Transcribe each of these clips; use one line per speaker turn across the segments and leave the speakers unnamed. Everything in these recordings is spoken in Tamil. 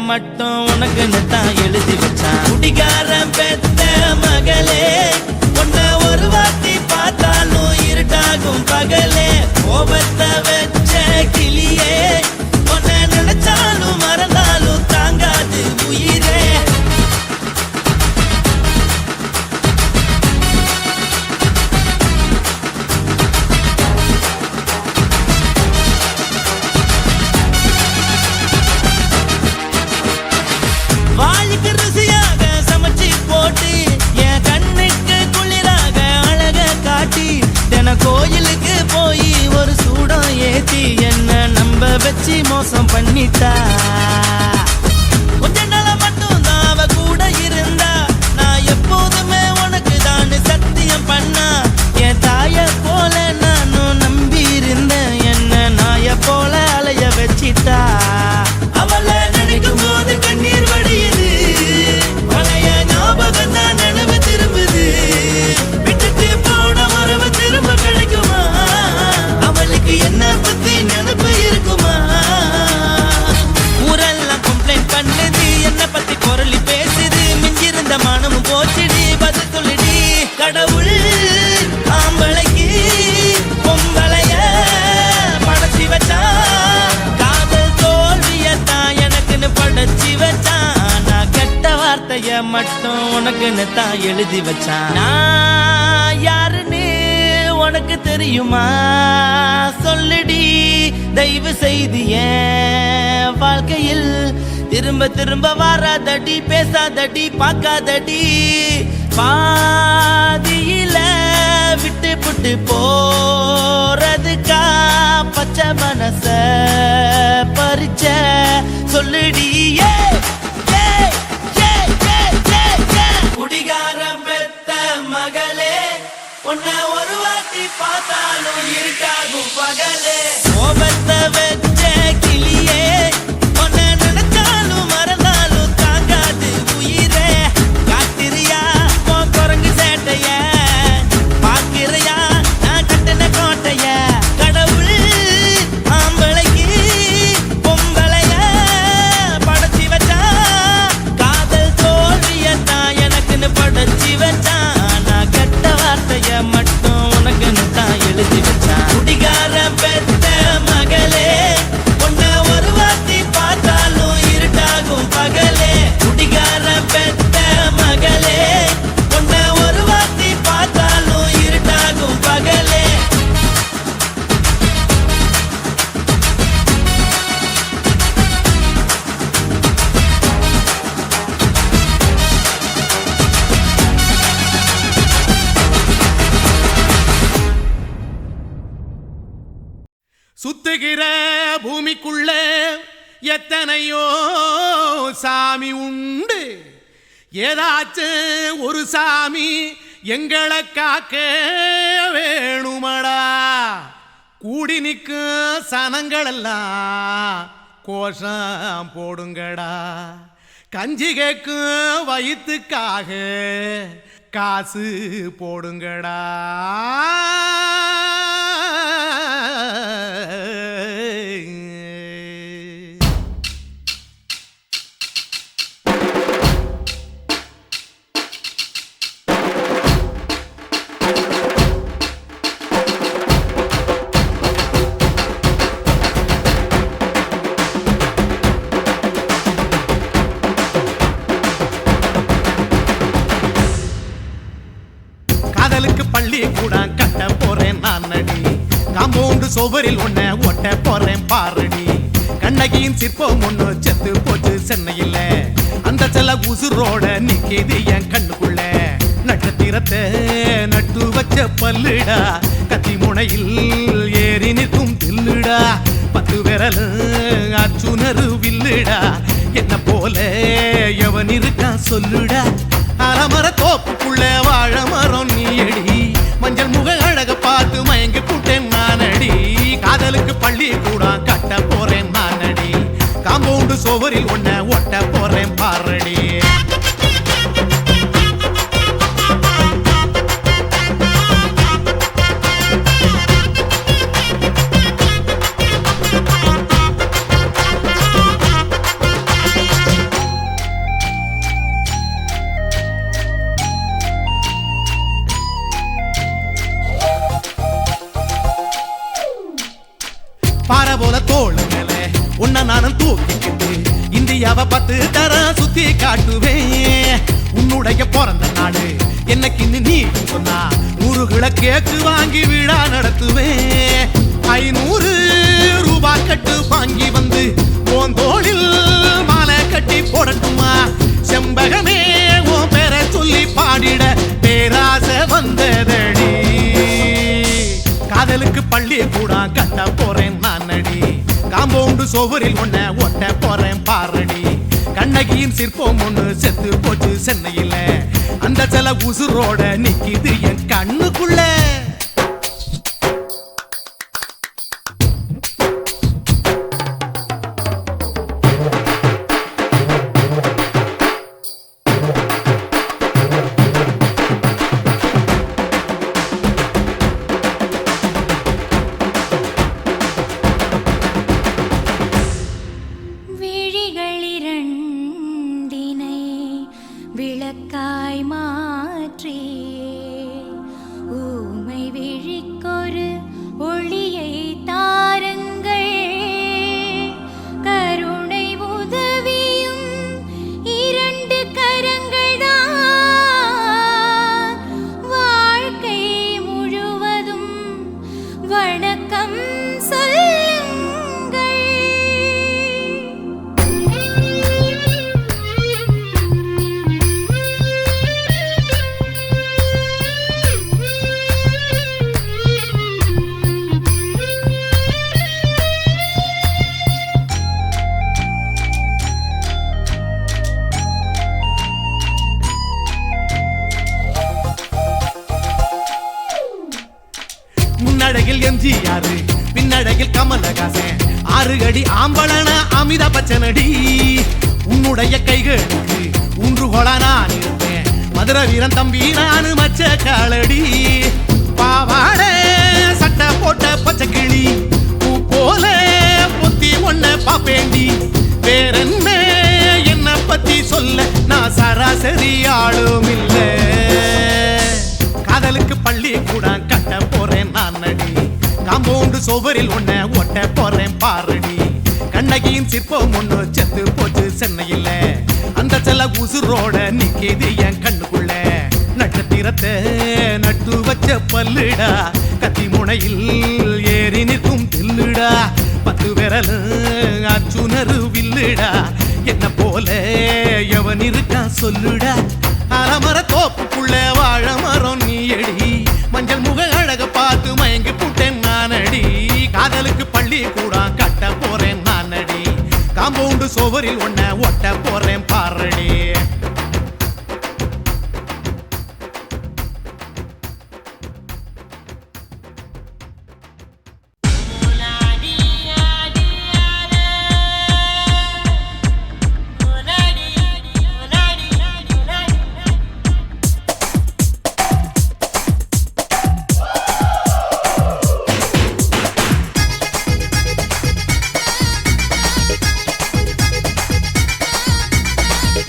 மட்டும் உனக்குன்னு தான் எழுதி வச்சான். குடிகாரன் பெத்த மகளே, உன்னை ஒரு வாட்டி பார்த்தாலும் இருட்டாகும் பகலே. கோபத்தை வச்ச கிளியே, உன்னை நினைச்சாலும் மறந்தாலும் தாங்காது உயிரே. வாய்க்கு ருசியாக சமைச்சி போட்டு என் கண்ணுக்கு குளிராக அழக காட்டி, தின கோயிலுக்கு போய் ஒரு சூடம் ஏத்தி என்ன நம்ப வச்சு மோசம் பண்ணிட்டா. கொஞ்ச நாள மட்டும் தான் அவ கூட இருந்தா, நான் எப்போதுமே உனக்கு தான் சத்தியம் பண்ணா. என் தாய போல நானும் நம்பி இருந்தேன், என்ன நாய போல அலைய வச்சிட்டா. அவளை நினைக்கும் போது கண்ணீர் வடியுது, பழைய ஞாபகம் தான் நினைவு திரும்புது. விட்டுட்டு போன மரபு திரும்ப கிடைக்குமா? அவளுக்கு என்ன பத்தி நினைப்பு இருக்குமா? ஊரெல்லாம் கம்ப்ளைண்ட் பண்ணுது, என்ன பத்தி குரலி பேசுது. மிஞ்சிருந்த மானமும் போச்சுடி, பதில் சொல்லிடி. கடவுள் ஆம்பளைக்கு பொம்பளைய படைச்சி வச்சா, காதல் தோல்வியத்தான் எனக்குன்னு படைச்சி வச்சான். நான் கெட்ட வார்த்தைய மட்டும் உனக்குன்னு தான் எழுதி வச்சான். நான் யாருன்னு உனக்கு தெரியுமா? சொல்லுடி தயவு செய்து என் வாழ்க்கையில் திரும்ப திரும்ப வராதடி, பேசாதடி, பார்க்காதடி. பாதியில விட்டு புட்டு போறதுக்கா பச்சை மனச பறிச்ச சொல்லுடி. குடிகாரம் பெத்த மகளே, உன்னை ஒரு வாட்டி பார்த்தாலும் இருக்காகும் பகலே. கோபத்தை வச்ச கிளியே, உன்னை நினைச்சாலும் மறந்தாலும் தாங்காது உயிரே. காத்திரியா உன் குரங்கு சேட்டைய, பாக்கிறையா நான் கட்டின கோட்டைய. கடவுள் ஆம்பளைக்கு பொம்பளைய படைச்சி வச்சா, காதல் தோல்வியத்தான் எனக்குன்னு படைச்சி வச்சான். நான் கெட்ட வார்த்தைய மட்டும் உனக்குன்னு தான் எழுதி வச்சான். குடிகாரன் பெத்த மகளே, உன்னை ஒரு வாட்டி பார்த்தாலும் இருட்டாகும் பகலே. குடிகாரன் பெத்த மகளே, உன்னை ஒரு வாட்டி பார்த்தாலும் இருட்டாகும் பகலே.
சுத்துகிற பூமிக்குள்ள எத்தனையோ சாமி உண்டு, ஏதாச்சும் ஒரு சாமி எங்களை காக்க வேணுமடா. கூடி நிற்கும் சனங்களெல்லாம் கோஷம் போடுங்கடா. கஞ்சி கேக்கும் வயிற்றுக்காக காசு போடுங்கடா. காதலுக்கு பள்ளி கூட கட்ட போறேன் நான் நடி, காம்பவுண்டு சோவரில் ஒன்ன ஒட்ட போறேன் பாரடி. கண்ணகியின் சிற்பம் ஒண்ணு செத்து போச்சு சென்னையில், அந்த செல்ல உசுரோட நிக்கிது என் கண்ணுக்குள்ள. நட்சத்திரத்தை நட்டு வச்ச பல்லுடா, கத்தி முனையில் ஏறி நிற்கும் தில்லுடா. 10 விரல் அச்சுணரு வில்லுடா, என்ன போல எவன் இருக்கா சொல்லுடா. அலமர தோப்புக்குள்ள வாழ மரம் நீயடி, மஞ்சள் முக அழக பார்த்து மயங்கி புட்டேன் நானடி. காதலுக்கு பள்ளி கூட கட்ட போறேன் நானடி, காம்பவுண்டு சோவரில் ஒன்ன ஒட்ட போறேன் பாரடி. இந்தியாவை 10 தரம் சுத்தி காட்டுவேன். உன்னுடைய பிறந்த நாடு என்னைக்கு நீ சொன்னா 100 கிலோ கேக்கு வாங்கி விழா நடத்துவேன். 500 ரூபாய் கட்டு வாங்கி வந்து உன் தோளில் மாலை கட்டி போடட்டுமா? செம்பகமே உன் பேரை சொல்லி பாடிட பேராசை வந்ததடி. காதலுக்கு பள்ளி கூட கட்ட போறேன் நான் அடி. காம்பவுண்டு சுவரில் ஒன்ன ஒட்ட போறேன் பாரடி. கண்ணகியின் சிற்பம் ஒண்ணு செத்து போச்சு சென்னையில. அந்த சில உசுரோட நிக்கிது என் கண்ணுக்குள்ள.
விளக்காய் மாற்றி ஊமை விழிக்கொரு ஒளியை தாருங்கள். கருணை உதவியும் 2 கரங்கள் தான். வாழ்க்கை முழுவதும் வணக்கம் சொல்லுங்கள்.
முன்னடையில் எம்ஜிஆர் பின்னடையில் கமலஹாசன் 6 அடி ஆம்பளன அமிதாப் பச்சனடி. உன்னுடைய கைகளுக்கு ஊன்றுகோலா நான் இருப்பேன். மதுரை வீரன் தம்பி நானு மச்ச காலடி. பாவாட சட்டை போட்ட பச்சை கிளி பூ போல பொத்தி ஒன்ன பாப்பேண்டி. வேறென்ன என்ன பத்தி சொல்ல நான் சராசரி ஆளும் இல்ல. காதலுக்கு பள்ளி கூட கட்ட போறேன் நான் அடி. காம்பவுண்டு சுவரில் ஒன்ன ஒட்ட போறேன் பாரடி. கண்ணகியின் சிற்பம் ஒண்ணு செத்து போச்சு சென்னையில. அந்த சில உசுரோட நிக்கிது என் கண்ணுக்குள்ள. நட்சத்திரத்தை நட்டு வச்ச பல்லுடா. கத்தி முனையில் ஏறி நிற்கும் தில்லுடா. 10 விரல் அச்சுணரு வில்லுடா. என்ன போல எவன் இருக்கா சொல்லுடா. அலமர தோப்புக்குள்ள வாழ மரம் நீ அடி. மஞ்சள் முக அழக பார்த்து மயங்கி புட்டேன் நான் அடி. காதலுக்கு பள்ளி கூட கட்ட போறேன் நான் அடி. காம்பவுண்டு சுவரில் ஒன்ன ஒட்ட போறேன் பாரடி.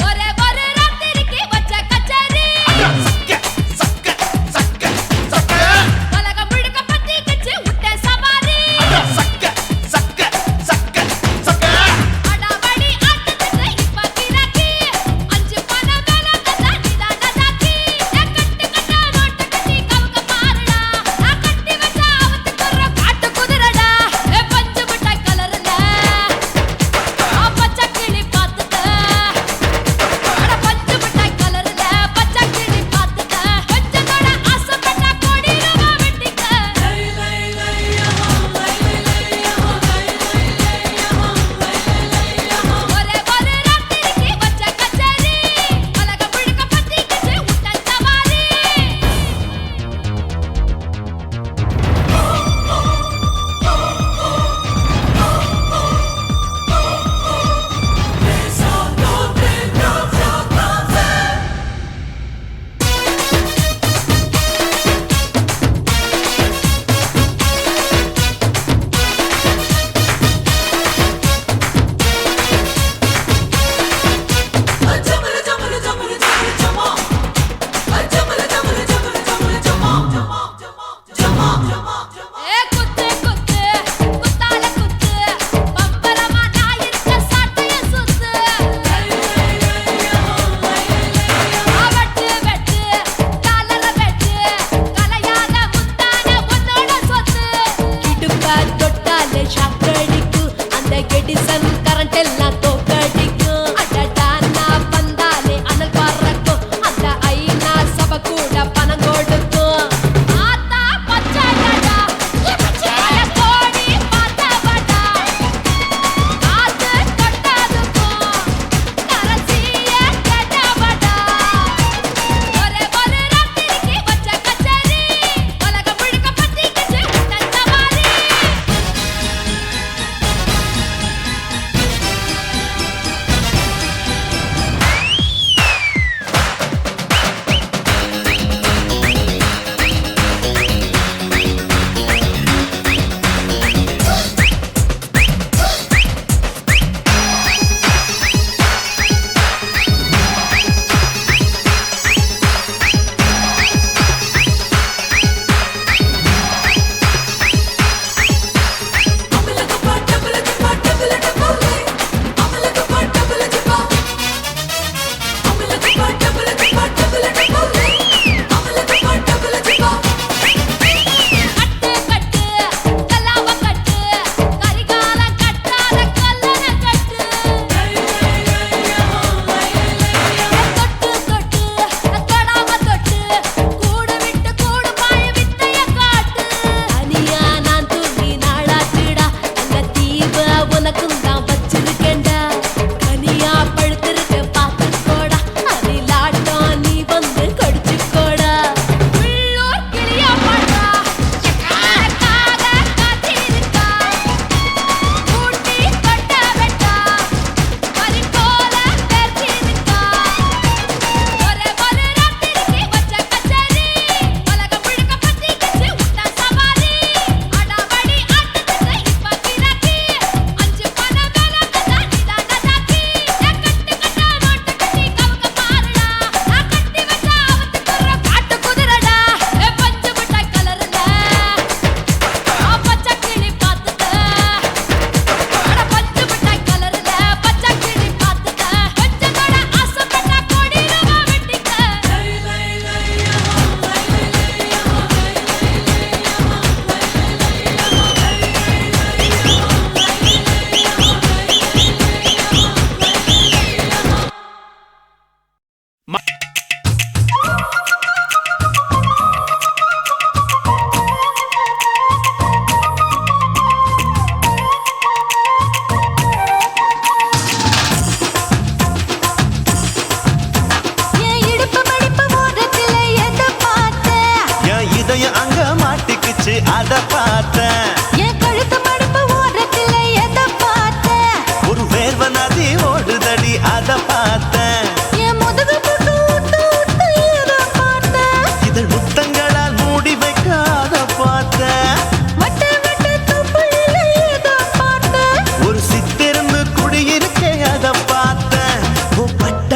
Ora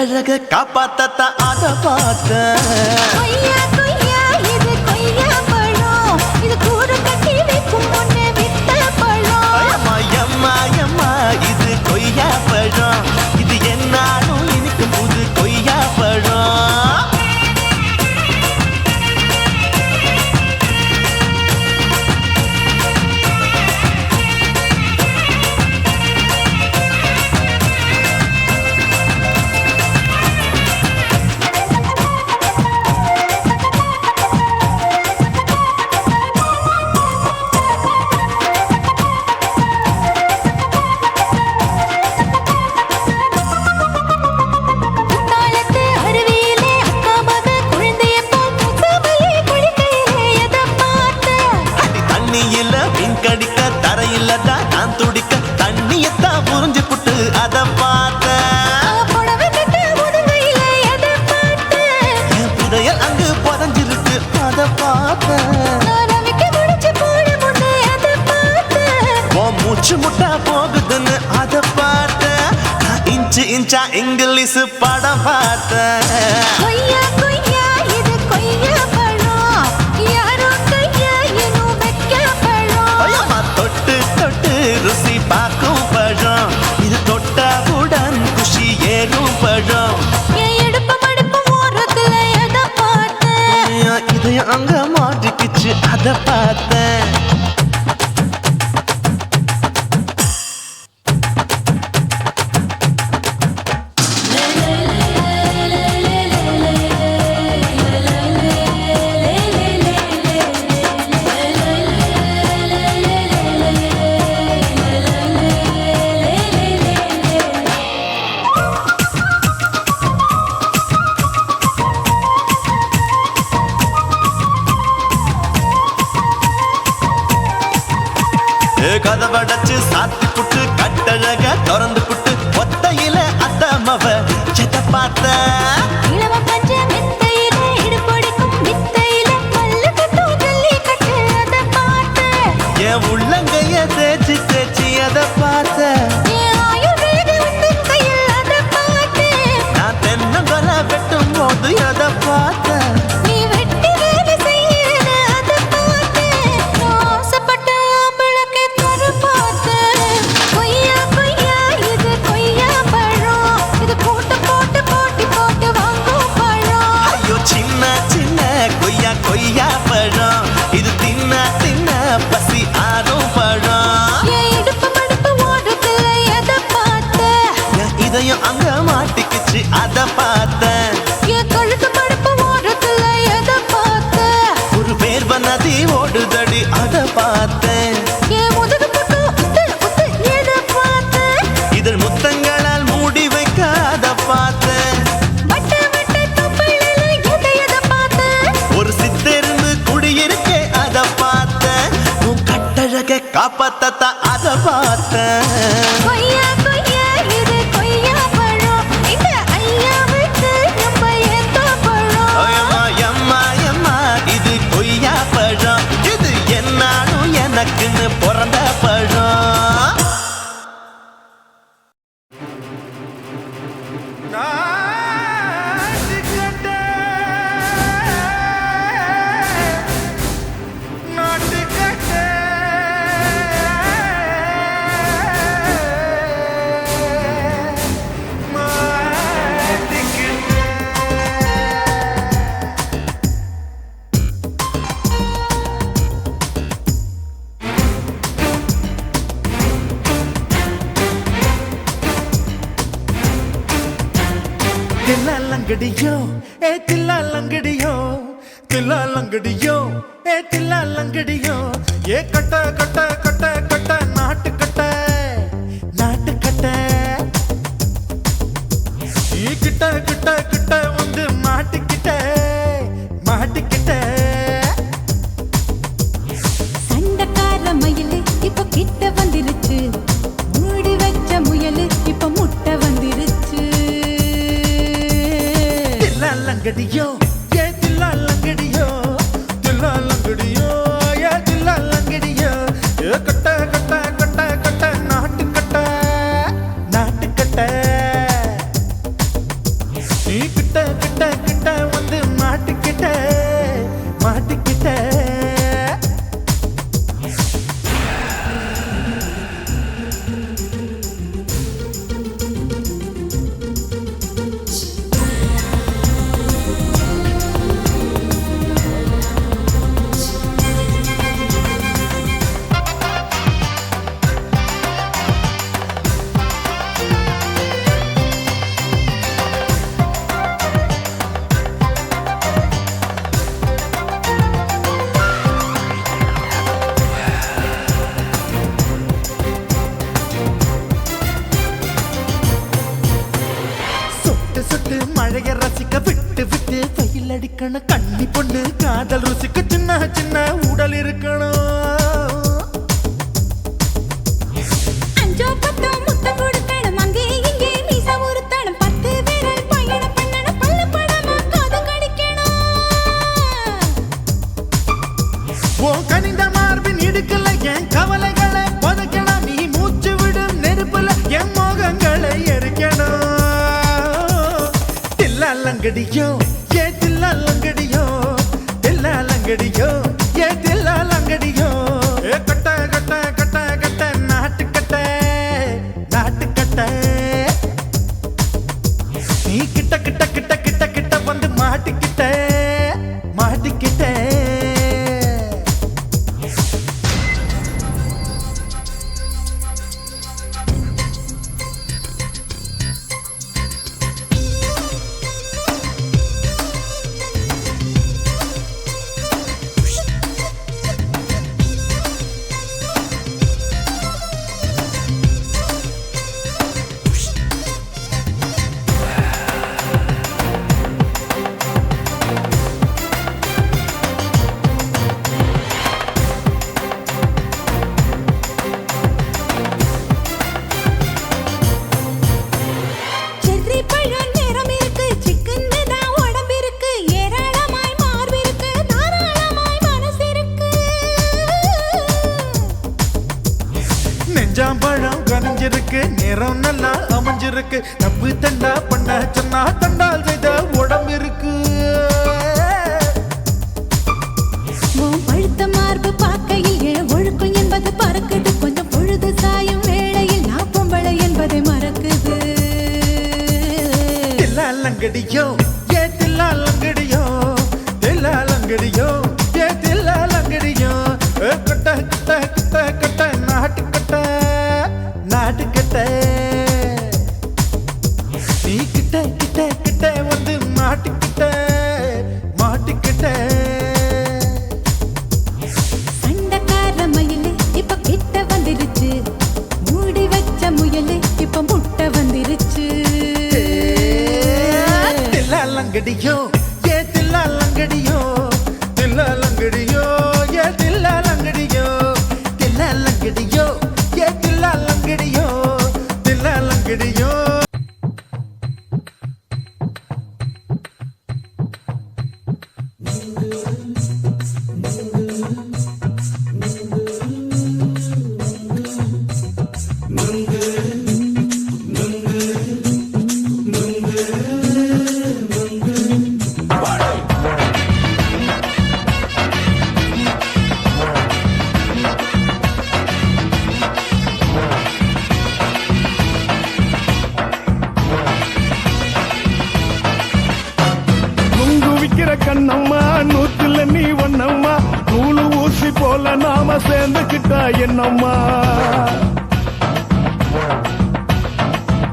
கட்டழக காப்பாத்தத்த அத பார்த்த
கொய்யா கொய்யா இது கொய்யா பழம் இது கூட கட்டி வைக்கும் முன்னே வித்த பழம்
எம்மா எம்மா இது கொய்யா பழம் இது என்னாலும் எனக்கு புது கொய்யா பழம்
குத்தாலத்து அருவியிலே அக்கா மக குழந்தைய போல் முசாமையை குளிக்கையிலே எதை பார்த்த
அடி தண்ணியில மீன் கடிக்க தரையில தான் நான் துடிக்க தண்ணியத்தான் புரிஞ்சு புட்டு அத பார்த்த
புடவை கட்ட முதுகையிலே எதை பார்த்த
என் புதையல் அங்கு புதஞ்சிருக்கு அத பார்த்த
நான் அவிக்க முடிச்சு போட முன்னே எதை பார்த்த
உன் மூச்சு முட்டா போகுதுன்னு அத பார்த்த நான் இன்ச்சு இன்ச்சா இங்கிலீஷ் படம் பார்த்தேன்
கொய்யா கொய்யா இது கொய்யா பழம் யாரோ கையா இன்னும் வைக்க பழம்
ஐயம்மா தொட்டு தொட்டு ருசி பார்க்கும் பழம் இது தொட்டவுடன் குஷி ஏறும் பழம்
என் இடுப்பு மடுப்பு ஓரத்துல எதை பார்த்த
என் இதயம் அங்க மாட்டிக்கிச்சு அத பார்த்தேன் கதவடைச்சு சாத்தி புட்டு கட்டழக திறந்து புட்டு ஒத்தையில அத்தமவ செத்த பார்த்த
இளவ பஞ்ச மெத்தையிலே இடுப்பொடிக்கும் வித்தையிலே பல்லு கட்டும் ஜல்லி கட்டு அதை பார்த்த
என் உள்ளங்கைய தேய்ச்சி தேய்ச்சி அத பார்த்த
என் ஆயுர்வேத உந்தன் கையில் அதை பார்த்த
நான் தென்னங்கொலை வெட்டும் போது அத பார்த்த
நீ வெட்டி வேலை செய்யறது அதை பார்த்த நான் ஆசைப்பட்ட ஆம்பளுக்கு தர பார்த்த கொய்யா கொய்யா இது கொய்யா பழம் இது போட்டு போட்டு போட்டி போட்டு வாங்கும் பழம்
ஐயோ சின்ன சின்ன கொய்யா கொய்யா பழம் இது தின்ன தின்ன பசி ஆறும் பழம்
என் இடுப்பு மடுப்பு ஓடுறதுல எதை பார்த்த
என் இதயம் அங்க மாட்டிக்கிச்சு அத பார்த்தேன்
என் கழுத்து மடுப்பு ஓடுறதுல எதை பார்த்த
ஒரு வேர்வ நதி ஓடுதடி அத பார்த்தேன்
என் முதுகு பக்கம் உத்து உத்து எதை பார்த்த
இதழ் முத்தங்களால் மூடி வைக்க அத பார்த்தேன்
வட்ட வட்ட தொப்பையில எதை பார்த்த
ஒரு சித்தெரும்பு குடியிருக்கே அத பார்த்தேன் உன் கட்டழக காப்பாத்தத்த அத பார்த்தேன்
கொய்யா கொய்யா இது கொய்யா பழம் இந்த ஐயா விட்டு நம்ம ஏத்த பழம்
ஐயம்மா எம்மா எம்மா இது கொய்யா பழம் இது என்னாலும் எனக்குன்னு பிறந்த பழம்
தில்லாலங்கடியோ ஏ தில்லாலங்கடியோ தில்லாலங்கடியோ ஏ தில்லாலங்கடியோ ஏ கட்ட கட்ட கட்ட கட்ட நாட்டு கட்ட நாட்டு கட்ட ஈ கிட்ட கிட்ட கிட்ட வந்து மாட்டிக்கிட்ட மாட்டிக்கிட்ட
சண்டக்கார மயிலு இப்ப கிட்ட வந்துருச்சு மூடி வச்ச முயலு இப்ப முட்டை வந்துருச்சு
தில்லாலங்கடியோ ஏ தில்லாலங்கடியோ தில்லாலங்கடியோ ஏ தில்லாலங்கடியோ ஏ கட்ட கட்ட கட்ட கட்ட நாட்டு கட்ட நாட்டு கட்ட நீ கிட்ட கிட்ட கிட்ட வந்து மாட்டிக்கிட்ட மாட்டிக்கிட்ட சுட்டு மழைய ரசிக்க விட்டு விட்டு வெயில் அடிக்கணும் கண்ணி பொண்ணு காதல் ருசிக்க சின்ன சின்ன உடல் இருக்கணும்
அஞ்சோ பத்தோ முத்தம் கொடுக்கணும் அங்கே இங்கே மீச உறுத்தணும் 10 விரல் பயணம் பண்ணணும் பல்ல படமா காது கடிக்கணும்
ஓ கனிந்த மார்பின் இடுக்கல என் கவலைகளை புதைக்கணும் நீ மூச்சு விடும் நெருப்புல என் மோகங்களை எரிக்கணும் தில்லாலங்கடியோ ஏ தில்லாலங்கடியோ தில்லாலங்கடியோ ஏ தில்லாலங்கடியோ ஏ கட்ட கட்ட கட்ட கட்ட நாட்டுக்கட்ட நாட்டுக்கட்ட நீ கிட்ட கிட்ட கிட்ட கிட்ட கிட்ட வந்து மாட்டிக்கிட்ட மாட்டிக்கிட்ட
செர்ரி பழம் நிறம் இருக்கு சிக்கன்னு தான் உடம்பு இருக்கு ஏராளமாய் மார்பு இருக்கு தாராளமாய் மனசு இருக்கு
நெஞ்சாம்பழம் கனிஞ்சிருக்கு நிறம் நல்லா அமைஞ்சிருக்கு தப்பு தண்டா பண்ண சொன்னா தண்டால் செய்த உடம்பு இருக்கு
உன் பழுத்த மார்பு பார்க்கையில் என் ஒழுக்கம் என்பது பறக்குது கொஞ்சம் பொழுது சாயும் வேளையில் நான் பொம்பளை என்பதை மறக்குது
தில்லாலங்கடியோ ஏ தில்லாலங்கடியோ தில்லாலங்கடியோ ஏ தில்லாலங்கடியோ கட்ட கட்ட கட்ட கட்ட நாட்டுக்கட்ட நாட்டுக்கட்ட நீ கிட்ட கிட்ட கிட்ட வந்து மாட்டிக்கிட்ட மாட்டிக்கிட்ட
சண்டைக்கார மயிலு இப்ப கிட்ட வந்துருச்சு மூடி வச்ச முயலு இப்ப முட்டை வந்துருச்சு
தில்லாலங்கடியோ ஏ தில்லாலங்கடியோ தில்லாலங்கடியோ ஏ தில்லாலங்கடியோ தில்லாலங்கடியோ ஏ தில்லாலங்கடியோ தில்லாலங்கடியோ
கண்ணம்மா நூத்துல நீ ஒன்னம்மா நூலு ஊசி போல நாம சேர்ந்துக்கிட்டா என்னம்மா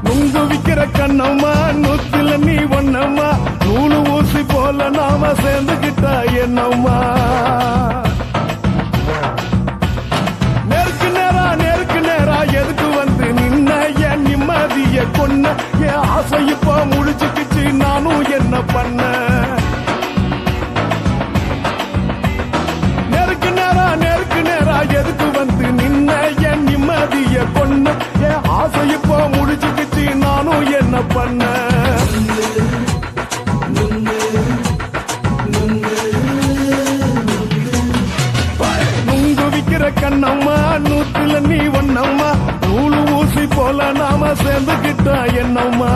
நுங்கு விக்கிற கண்ணம்மா நூத்துல நீ ஒன்னம்மா நூலு ஊசி போல நாம சேர்ந்துக்கிட்டா என்னம்மா நேருக்கு நேரா எதுக்கு வந்து நின்ன என் நிம்மதிய கொன்ன என் ஆசை இப்ப முடிச்சுக்கிச்சு நானும் என்ன பண்ண நேருக்கு நேரா எதுக்கு வந்து நின்ன என் நிம்மதிய கொன்ன என் ஆசை இப்போ முடிச்சுக்கிச்சு நானும் என்ன பண்ண நுங்கு விக்கிற கண்ணம்மா நூத்துல நீ ஒன்னம்மா நூலு ஊசி போல நாம சேர்ந்துக்கிட்டா என்னம்மா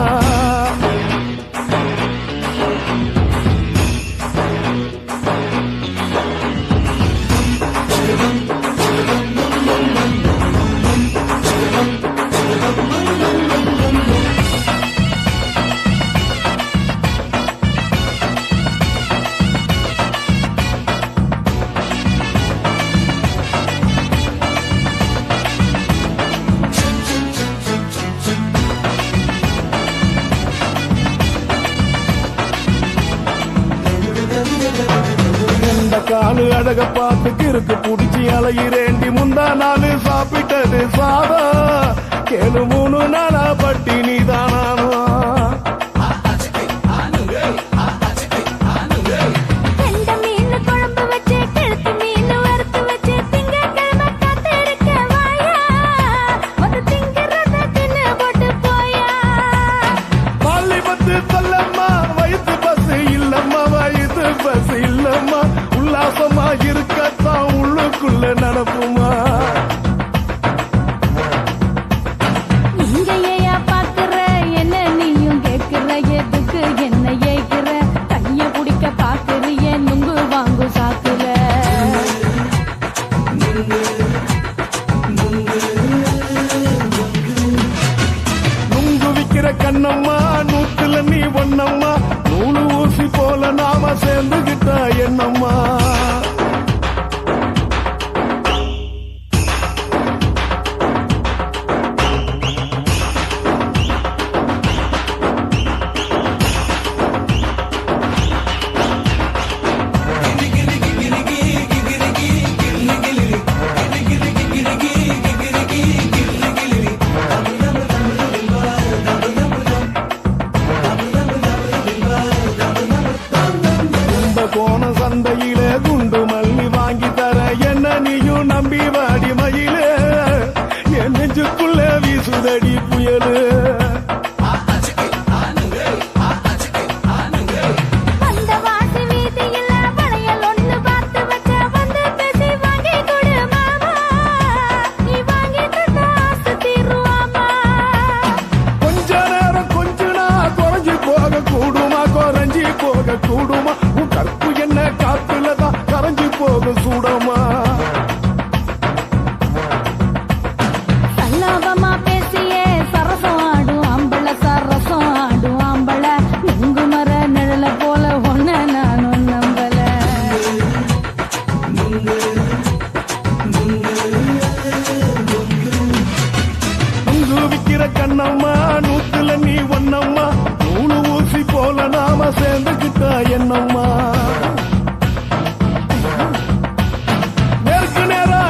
காலு அழக பார்த்து கிறுக்கு புடிச்சு அலையிறேண்டி முந்தா நாள் சாப்பிட்டது சாதா கேளு 3 நாளா பட்டினி தானானோ
கெண்ட மீன் குழம்பு வச்சு கிழக்கு மீன் வறுத்து வச்சு திங்கட்கிழமை காத்திருக்க வாயா ஒரு திங்கிறத தின்னு போட்டு போயா
பள்ளி பத்து சொல்லம்மா வயிற்று பஸ் இல்லம்மா வயிற்று பஸ் இல்லம்மா உல்லாசமா இருக்கத்தான் உள்ளுக்குள்ள நடப்புமா
இங்க ஏயா பாக்குற என்ன நீயும் கேக்குற எதுக்கு என்ன ஏய்க்கிற கைய பிடிக்க பாக்குறிய நுங்கு வாங்கு சாக்குற
நுங்கு விக்கிற கண்ணம்மா நூத்துல நீ ஒண்ணம்மா நூலு ஊசி போல நாம சேர்ந்துகிட்டா என்னம்மா போன சந்தையிலே குண்டு மல்லி வாங்கி தர என்ன நீயும் நம்பி வாடி மயிலே என் நெஞ்சுக்குள்ள வீசுதடி புயலு
அந்த வாசி வீதியில வளையல் ஒண்ணு பார்த்து வச்ச வந்து பேசி வாங்கி கொடு மாமா நீ வாங்கி தந்தா ஆசை தீருவாமா
கொஞ்ச நேரம் கொஞ்ச நான் குறைஞ்சி போக கூடுமா குறைஞ்சி போக கூடுமா உன் கற்பு என்ன காத்துலதான் கரைஞ்சி போக சூடமா
சல்லாபமா பேசியே சரசம் ஆடும் ஆம்பள சரசம் ஆடும் ஆம்பள நுங்கு மர நிழல போல ஒன்ன நானும் நம்பல
நுங்கு விக்கிற கண்ணம்மா நூத்துல நீ ஒண்ணம்மா நூலு ஊசி போல நாம சேர்ந்துகிட்டா என்னம்மா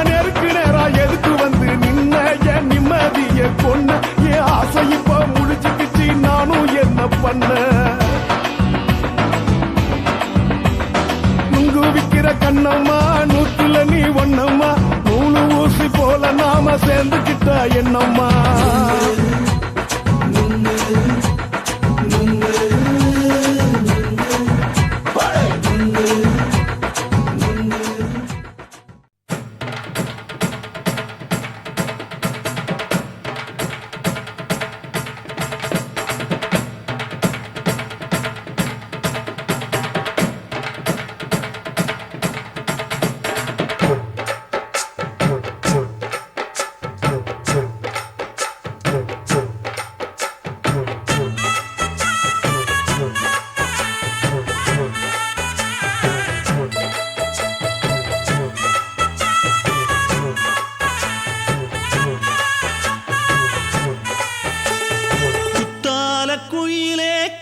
நெருக்கு நேரா எதுக்கு வந்து நின்ன என் நிம்மதிய கொன்ன என் ஆசை இப்ப முடிச்சுக்கிச்சு நானும் என்ன பண்ண நுங்கு விக்கிற கண்ணம்மா நூத்துல நீ ஒண்ணம்மா நூலு ஊசி போல நாம சேர்ந்துகிட்டா என்னம்மா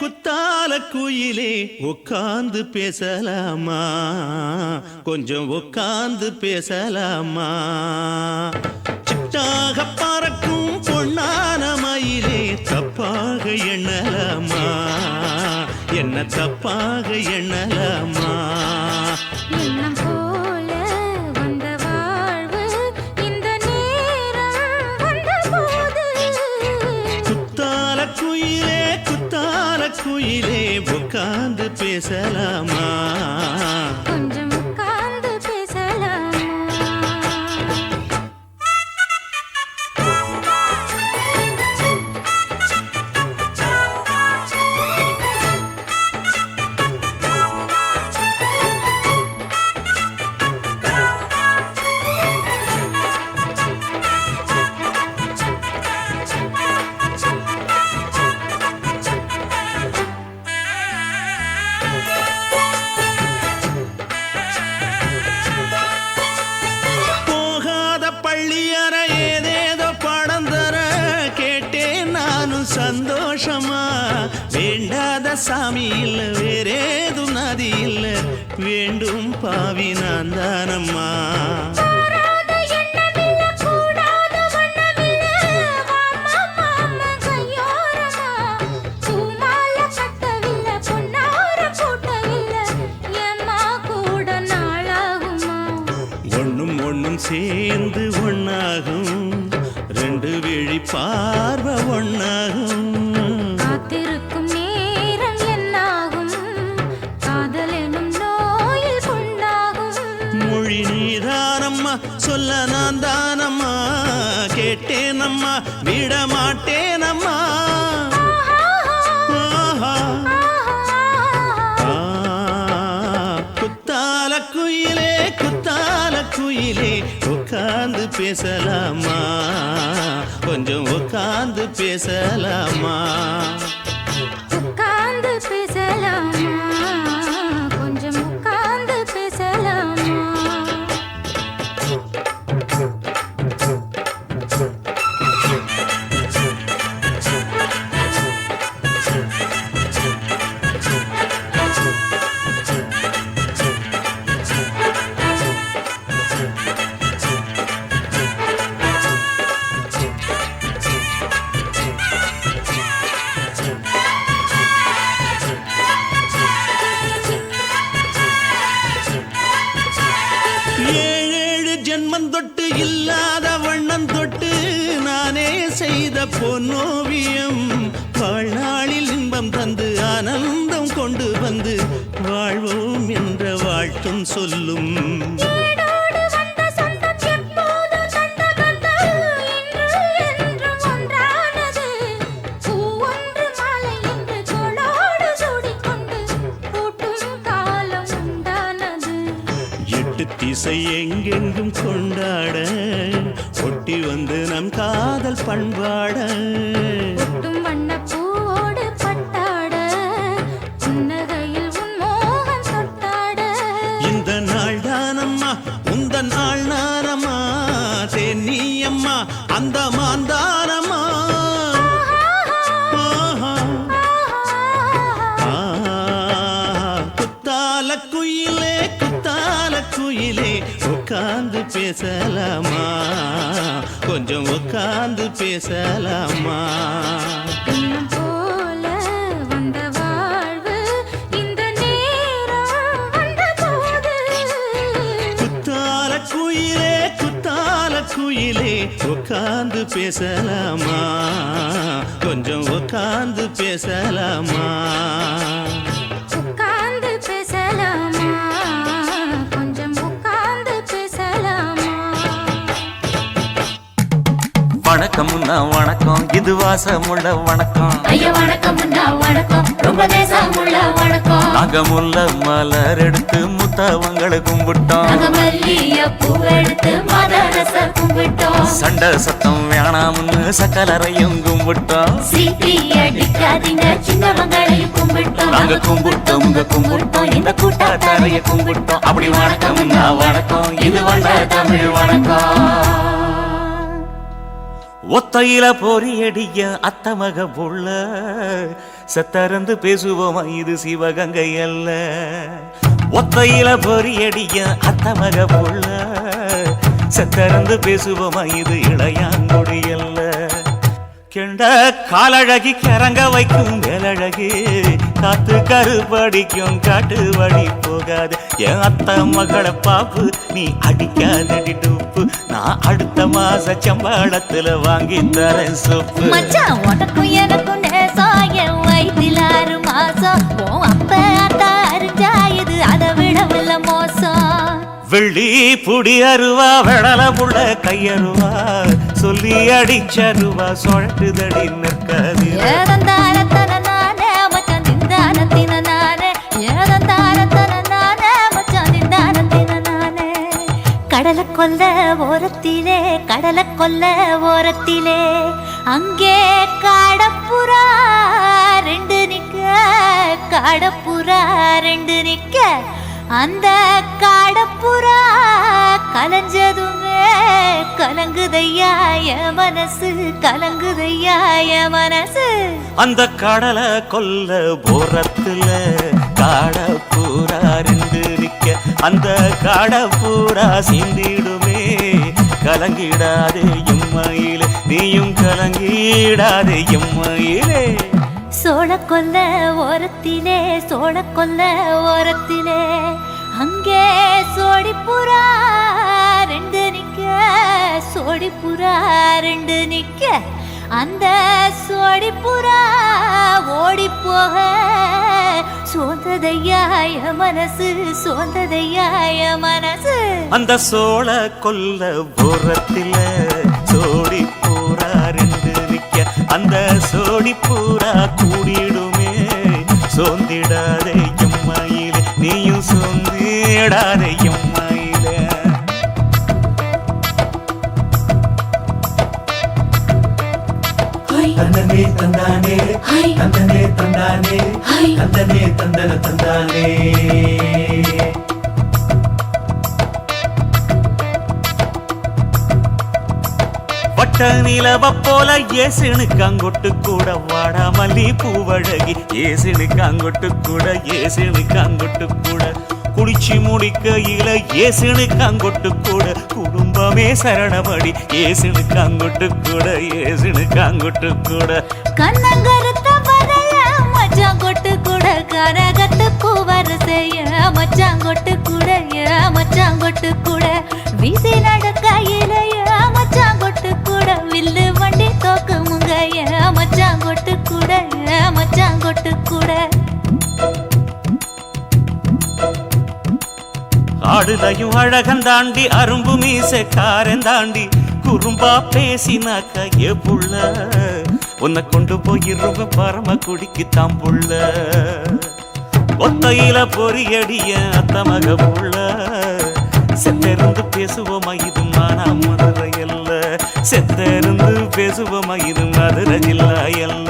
குத்தால குயிலே உட்கார்ந்து பேசலாமா கொஞ்சம் உட்கார்ந்து பேசலாமா சிட்டாக பறக்கும் பொன்னான மயிலே தப்பாக எண்ணலாமா என்ன தப்பாக எண்ணலாமா
எண்ணம் போல வந்த வாழ்வு இந்த நேரம் வந்தபோது
குத்தால குயிலே உட்கார்ந்து பேசலாமா
கொஞ்சம் உட்கார்ந்து பேசலாமா
சந்தோஷமா வேண்டாத சாமி இல்ல வேறேதும் நதி இல்ல வேண்டும் பாவி நான் தானம்மா.
மாறாத எண்ணமில்ல, கூடாத வண்ணமில்ல, வாம்மா மாமா கையோரமா. பூமால கட்டவில்லை, பொன்னார கூட்டவில்லை, ஏம்மா கூட நாளாகுமா?
ஒண்ணும் ஒண்ணும் சேர்ந்து ஒண்ணாகும், ரெண்டு விழி பார்வை ஒண்ணாகும்.
காத்திருக்கும் நேரம் என்னாகும், காதல் எனும் நோயில் புண்ணாகும்.
மொழி நீதானம்மா, சொல்ல நான் தானம்மா, கேட்டேனம்மா விட மாட்டேனம்மா. ஆஹா. குத்தால குயிலே குத்தால குயிலே, உட்கார்ந்து பேசலாமா, கொஞ்சம் உட்கார்ந்து பேசலாமா.
உட்கார்ந்து பேசலாமா, கொஞ்சம் உட்கார்ந்து பேசலாமா.
ஏழேழு ஜென்மம் தொட்டு இல்லாத வண்ணம் தொட்டு நானே செய்த பொன்னோவியம், வாழ்நாளில் இன்பம் தந்து ஆனந்தம் கொண்டு வந்து வாழ்வோம் என்ற வாழ்த்தும் சொல்லும்.
ஏடோடு வந்த சொந்தம் எப்போதும் தந்த பந்தம், இன்று என்றும் ஒன்றானது. பூ ஒன்று மாலை என்று தோளோடு சூடிக்கொண்டு பூட்டும் காலம் உண்டானது.
எட்டு திசை எங்கெங்கும் கொண்டாட, ஒட்டி வந்து நம் காதல் பண்பாட.
ஒட்டும் வண்ணப் பூவோடு பட்டாட, புன்னகையில் உன் மோகம் தொட்டாட.
இந்த நாள் தானம்மா உந்த நாள் நானம்மா, தென்னியம்மா அந்த மாந்தானம்மா. ஆஹா. குத்தால குயிலே குத்தால குயிலே, உட்கார்ந்து பேசலாமா, கொஞ்சம் உட்கார்ந்து பேசலாமா.
இன்னும் போல வந்த வாழ்வு, இந்த நேரம் வந்தபோது.
குத்தால குயிலே குத்தால குயிலே, உட்கார்ந்து பேசலாமா, கொஞ்சம் உட்கார்ந்து பேசலாமா.
உட்கார்ந்து பேசலாமா, கொஞ்சம் உட்கார்ந்து பேசலாமா.
வணக்கம்னா வணக்கம், இது வாசமுள்ள வணக்கம்.
ஐயா வணக்கம் முன்னா வணக்கம், ரொம்ப தேசமுள்ள வணக்கம்.
நாங்க முல்ல மலர் எடுத்து முத்தவங்களை கும்பிட்டோம்.
நாங்க மல்லிய பூவெடுத்து மதரச கும்பிட்டோம்.
சண்டை சத்தம் வேணாம்னு சக்கலரையும் கும்பிட்டோம்.
சீட்டி அடிக்காதீங்க, சின்னவங்களையும் கும்பிட்டோம்.
நாங்க கும்பிட்டோம் உங்க கும்பிட்டோம், இந்த கூட்டாத்தாரைய கும்பிட்டோம். அப்படி வணக்கம்னா வணக்கம், இது வந்த தமிழ் வணக்கம். ஒத்தையில பொறியடிய அத்தமக புள்ள, சத்தரந்து பேசுவோமா இது சிவகங்கை அல்ல. ஒத்தையில பொறியடிய அத்தமக புள்ள, சத்தரந்து பேசுவோமா இது இளையாங்குடி அல்ல. கெண்ட காலழகி கிறங்க வைக்கும் வேலழகி, காத்து கருப்படிக்கும் காட்டு வழி போகாது. என் அத்த மகளை பாப்பு நீ அடிக்காதடி டூப்பு, நான் அடுத்த மாச சம்பளத்துல வாங்கி தரேன் சோப்பு.
மச்சான் உனக்கும் எனக்கும் நேசம், என் வயிற்றில் 6 மாசம். உன் அப்ப அத்தா அறிஞ்சா இது அதை விடவில்லை மோசம்.
வெள்ளி புடி அருவா வெடல புள்ள கையருவா, சொல்லி அடிச்சருவா சொழட்டுதடி நிற்காது.
ஏதந்தாரத்தன நானே மச்சான் திண்டானத்தின நானே, ஏதந்தாரத்தன நானே மச்சான் திண்டானத்தின நானே. கடலை கொல்ல ஓரத்திலே, கடலை கொல்ல ஓரத்திலே, அங்கே காடப்புறா 2 நிக்க, காடப்புறா 2 நிக்க. அந்த காடப்புறா கலஞ்சதுமே கலங்குதையா என் மனசு, கலங்குதையா என் மனசு.
அந்த கடலை கொல்ல போறத்துல காட பூரா ரெண்டு நிக்க, அந்த காட பூரா சிந்திடுமே. கலங்கிடாதே எம்மையிலே, நீயும் கலங்கிடாதே எம்மையிலே.
சோழக்கொல்ல ஓரத்திலே, சோழக்கொல்ல ஓரத்திலே, அங்கே சோடிப்புறா ரெண்டு நிக்க, சோடிப்புறா ரெண்டு நிக்க. அந்த சோடிப்புறா ஓடி போக சோந்ததையாய மனசு, சோந்ததையாய மனசு.
அந்த சோழ கொல்ல புறத்தில சோடி பூரா ரெண்டு நிக்க, அந்த சோடி பூரா கூடிடுமே. சோந்திடாதே எம்மையிலே, நீயும் சோந்திடாதே எம்மையிலே.
தந்தனே தந்தானே, தந்தனே தந்தானே, தந்தனே தந்தன தந்தானே.
பட்ட நிலவ போல ஏசுனு காங்கொட்டு கூட வாடா மல்லி பூவழகி. ஏசுனு காங்கொட்டு கூட, ஏசுனு காங்கொட்டு கூட, குளிச்சு முடிக்கையில ஏசுனு காங்கொட்டு கூட, குடும்பமே சரணபடி. ஏசுனு காங்கொட்டு கூட, ஏசுனு காங்கொட்டு கூட.
கண்ணங்கருத்த வரல மச்சாங்கொட்டு கூட, கரகத்து பூவரசைய மச்சாங்கொட்டு கூட, மச்சாங்கொட்டு கூட. வீசி நடக்கையில மச்சாங்கொட்டு கூட, வில்லு வண்டி தோக்குமுங்க மச்சாங்கொட்டு கூட, மச்சாங்கொட்டு கூட.
ஆடுலையும் அழகந்தாண்டி, அரும்பு மீசக்காரன் தாண்டி, குறும்பா பேசினாக்க ஏ புள்ள, உன்னை கொண்டு போயிருவ பரம குடிக்கு தாம்புள்ள. ஒத்தையில பொறியடிய அத்த மக புள்ள, செத்திருந்து பேசுவோமா இது மானா மதுரை அல்ல, செத்திருந்து பேசுவோமா இது மதுரை ஜில்லா அல்ல.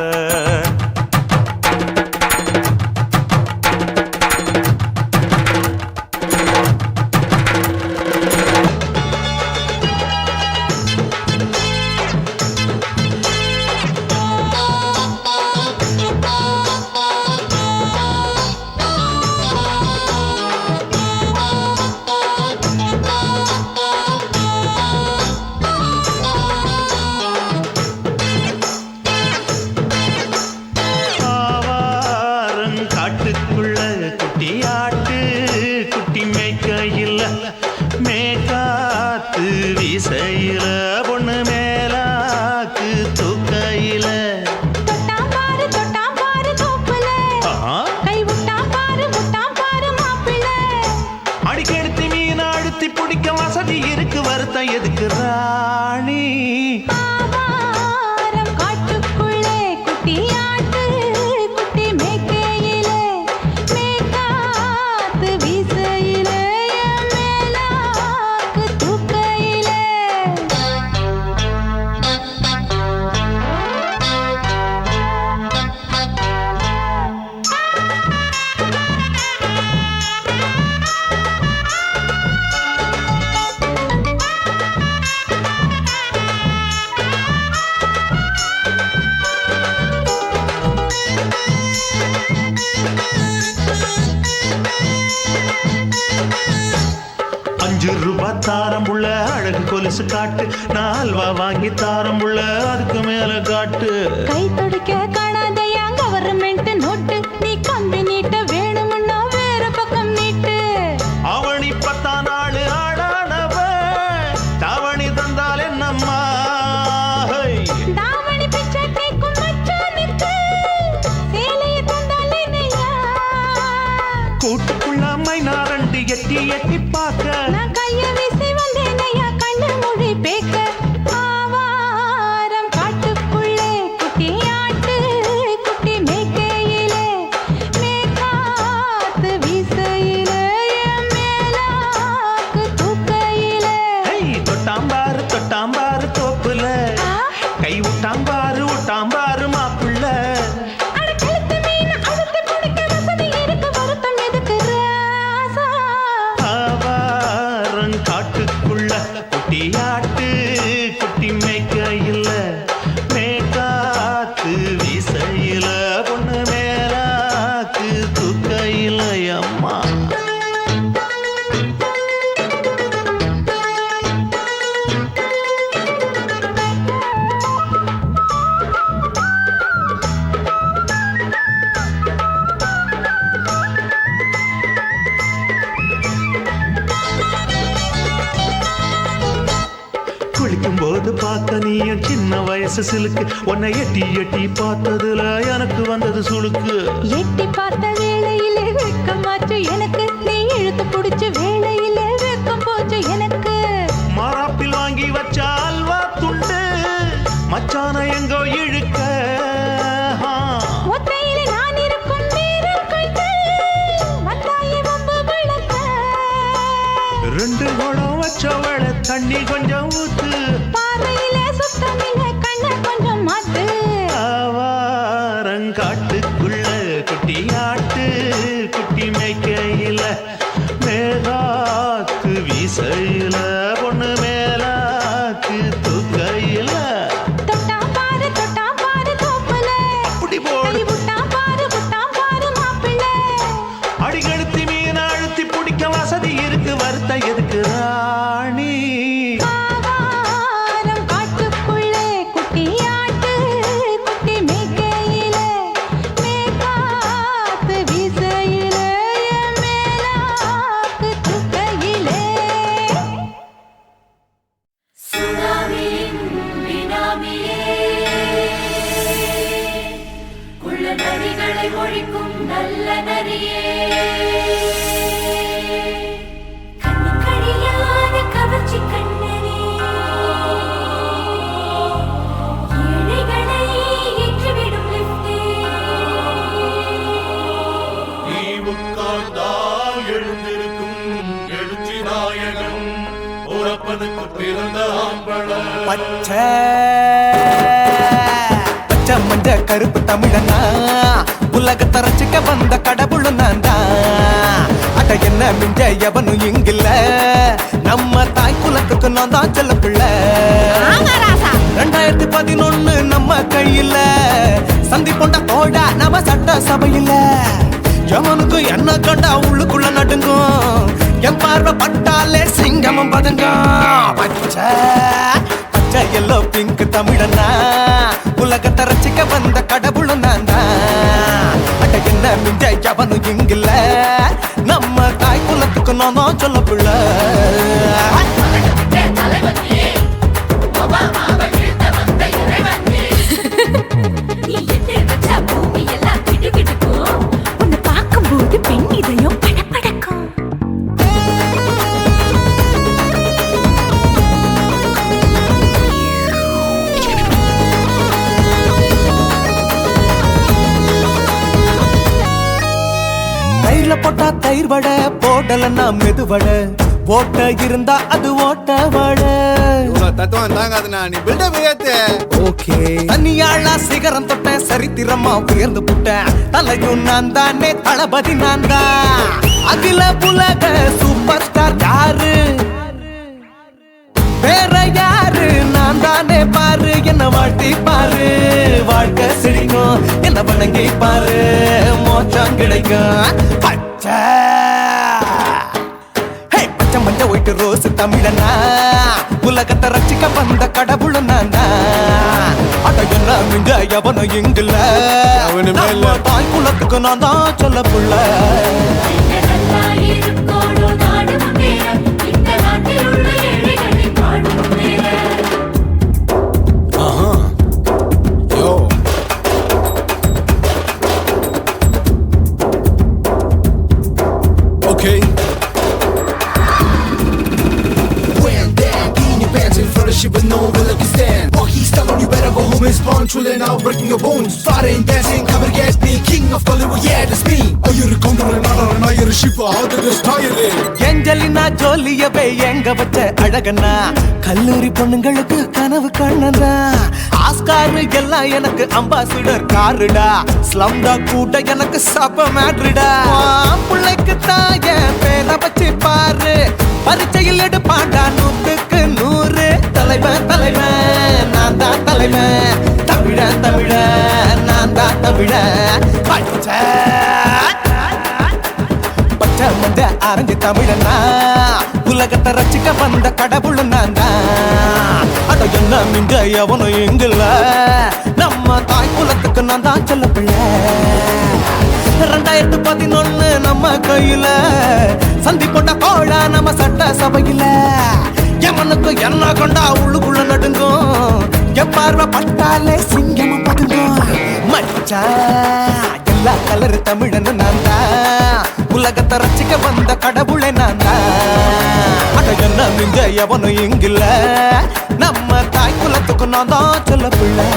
காட்டுக்குள்ள குட்டியாட்டு குட்டி மேய்க்கையில் மேக்காத்து வீசையில பொண்ணு மேலாக்கு தூக்கையில.
தொட்டாம் பாரு தோப்புல, கை விட்டாம் பாரு மாப்பிள்ளை.
அடிக்கெடுத்து மீன் அழுத்தி பிடிக்க வசதி இருக்கு, வருத்தம் எதுக்கு ராணி.
ஆவாரம் காட்டுக்குள்ளே குட்டியாட்டு குட்டி மேய்க்கையிலே, மேய்க்காத்து வீசையிலே, மேலாக்கு தூக்கையிலே.
₹5 தாரம் புள்ள, அழகு கொலுசு காட்டு, நான் அல்வா வாங்கி தாரம் புள்ள, அதுக்கு மேல காட்டு.
கை துடிக்க காணாதையா கவர்மெண்ட் நோட்டு, நீ கம்பி நீட்ட வேணும்னா வேற பக்கம் நீட்டு.
அவனி 10 நாள் ஆடானவ, தாவணி தந்தால் என்னம்மா.
தாவணி பிச்சை கேக்கும் மச்சானுக்கு சேலையை தந்தாலே நையா.
கூட்டுக்குள்ள மைனாரண்டு எட்டி எட்டி பார்க்க,
நான் கைய வீசி வந்தேன் ஐயா கண்ணு மொழி பேக்க. ஆவாரம் காட்டுக்குள்ளே குட்டியாட்டு குட்டி மேய்க்கையிலே, மேய்க்காத்து வீசையிலே, மேலாக்கு தூக்கையிலே.
தொட்டாம்பாரு தோப்புல, கை விட்டாம்பாரு மாப்பிள்ள.
அட கழுத்து மீன் அழுத்து குடிக்க வசதி இருக்கு, வருத்தம் எதுக்கு ராசா.
ஆவா
சின்ன வயசு சிலுக்கு உன்னை எட்டி எட்டி பார்த்ததுல எனக்கு வந்தது சுளுக்கு
எட்டி பார்த்த வேளையிலே வெக்கமாச்சு எனக்கு நீ இழுத்து பிடிச்ச வேளையிலே வெக்கம் போச்சு எனக்கு
மாறாப்பில் வாங்கி வச்ச அல்வா துண்டு மச்சான எங்கோ இழுக்க
ஒத்தையிலே நான் இருக்கும் நேரம் கண்டு வந்தாயே வம்பு விளக்க
ரெண்டு குடம் வச்சவள தண்ணி கொஞ்சம் ஊத்து
பார்வையிலே சுத்தமில்லை கண்ண கொஞ்சம் மாத்து
ஆவாரங்காட்டுக்குள்ள குட்டி ஆட்டு குட்டி மேய்க்கையில மேகாத்து வீசையில பொண்ணு மேலாக்கு தூக்கையில
தொட்டா பாரு தோப்புல
அப்படி போடு
விட்டா பாரு மாப்பிள்ளை
அடிக்கழுத்தி மீன் அழுத்தி பிடிக்க வசதி இருக்கு வருத்த எதுக்கு ராணி
ஆவாரம் காட்டுக்குள்ளே குட்டியாட்டு குட்டி மேய்க்கையில மேகாத்து வீசையில மேலாக்கு தூக்கையிலே
உள்ள நரிகளை ஒழிக்கும் நல்ல நரியே கண்ணிக்கடியான கவர்ச்சி கண்ணனே ஏழைகளை ஏற்றிவிடும் லிப்டே
நீ உட்கார்ந்தால் எழுந்திருக்கும் எழுச்சி நாயகன் உறப்பனுக்கு பிறந்த ஆம்பள
பச்சை பச்சை மஞ்ச கருப்பு தமிழனா உலகத்தை ரசிக்க வந்த கடவுள் நான் தான் அட என்ன மிஞ்ச எவனும் இங்கில்ல நம்ம தாய் குலத்துக்கு நான் தான் செல்ல பிள்ளை 2011 நம்ம கையில சந்தி பொண்ட தோடா நம்ம சட்ட சபையில எவனுக்கு என்ன கண்டா உள்ளுக்குள்ள நடுங்கும் என் பார்வை பட்டாலே சிங்கமும் பதுங்கும் பச்சை பச்சை எல்லோ பிங்க் தமிழனா உலகத்தை ரசிக்க வந்த கடவுளும் நான் தான் அட என்ன மிஞ்ச எவனும் இங்கில்ல நம்ம தாய் குலத்துக்கு நான் தான் சொல்ல பிள்ளை
நீ எட்டு வச்சா பூமி எல்லாம் கிடுகிடுக்கும் உன்னை பார்க்கும்போது பெண் இதயம் படபடக்கும்
தயிர்ல போட்டா தயிர் வடை போடலன்னா மெதுவடை ஓட்ட இருந்தா அது ஓட்ட வடை
தத்துவம் தாங்காதுண்ணா நீ பில்டப் ஏத்து
ஓகே தனியாளா சிகரம் தொட்ட சரித்திரமா உயர்ந்து புட்டேன் தலையும் நான் தானே தளபதி நான் தான் அகில உலக சூப்பர் ஸ்டார் யாரு வேற யாரு நான் தானே பாரு என்ன வாழ்த்தி பாரு வாழ்க்கை சிரிக்கும் என்ன வணங்கி பாரு மோச்சம் கிடைக்கும் பச்சை பச்சை மஞ்ச ஒயிட்டு ரோஸ் தமிழனா உலகத்தை ரசிக்க வந்த கடவுள் நான் தான் அட என்ன மிஞ்ச எவனும் இங்கில்ல
எவனுமே இல்ல.
நம்ம தாய் குலத்துக்கு நான் தான் சொல்ல புள்ள
நல்லா இருக்கோடும் நாடு முன்னேற இந்த நாட்டில் உள்ள ஏழைகளை பாடும் முன்னேற
யோ okay
When down in your pants in front of shit with no will you stand. Oh, he's telling you better go home and spawn. Truly now breaking your bones. Fighting, dancing, come and get me. King of Hollywood, yeah, that's me. Oh, you're a counter and not you're a ship. How did this tire it?
Angelina ஜோலியவே எங்க வச்ச அழகனா கல்லூரி பொண்ணுங்களுக்கு கனவு கண்ணனா ஆஸ்கார் எல்லாம் எனக்கு அம்பாசிடர் காருடா ஸ்லம்டா கூட எனக்கு சப மேட்ருடா பிள்ளைக்கு தாய பேரை வச்சு பாரு பரீட்சையில் எடுப்பாண்டா 100க்கு 100 தலைவன் தலைவன் நான் தான் தலைவன் தமிழன் நான் தான் தமிழன் பச்சை பச்சை மஞ்ச ஆரஞ்சு தமிழனா உலகத்தை ரசிக்க வந்த கடவுள் நான் தான் அட என்ன மிஞ்ச எவனும் எங்கில்ல நம்ம தாய் குலத்துக்கு நான் தான் சொல்ல பிள்ளை 2011 நம்ம கையில சந்தி போட்ட கோழா நம்ம சட்ட சபையில எவனுக்கு என்ன கொண்டா உள்ளுக்குள்ள நடுங்கும்
என் பார்வை பட்டாலே சிங்கமும் பதுங்கும் மச்சான் எல்லா கலர் தமிழன் நான் தான் உலகத்தை ரசிக்க வந்த கடவுளை நான் தான் அட என்ன மிஞ்ச எவனும் இங்கில்ல நம்ம தாய் குலத்துக்கு நான் தான் சொல்ல பிள்ளை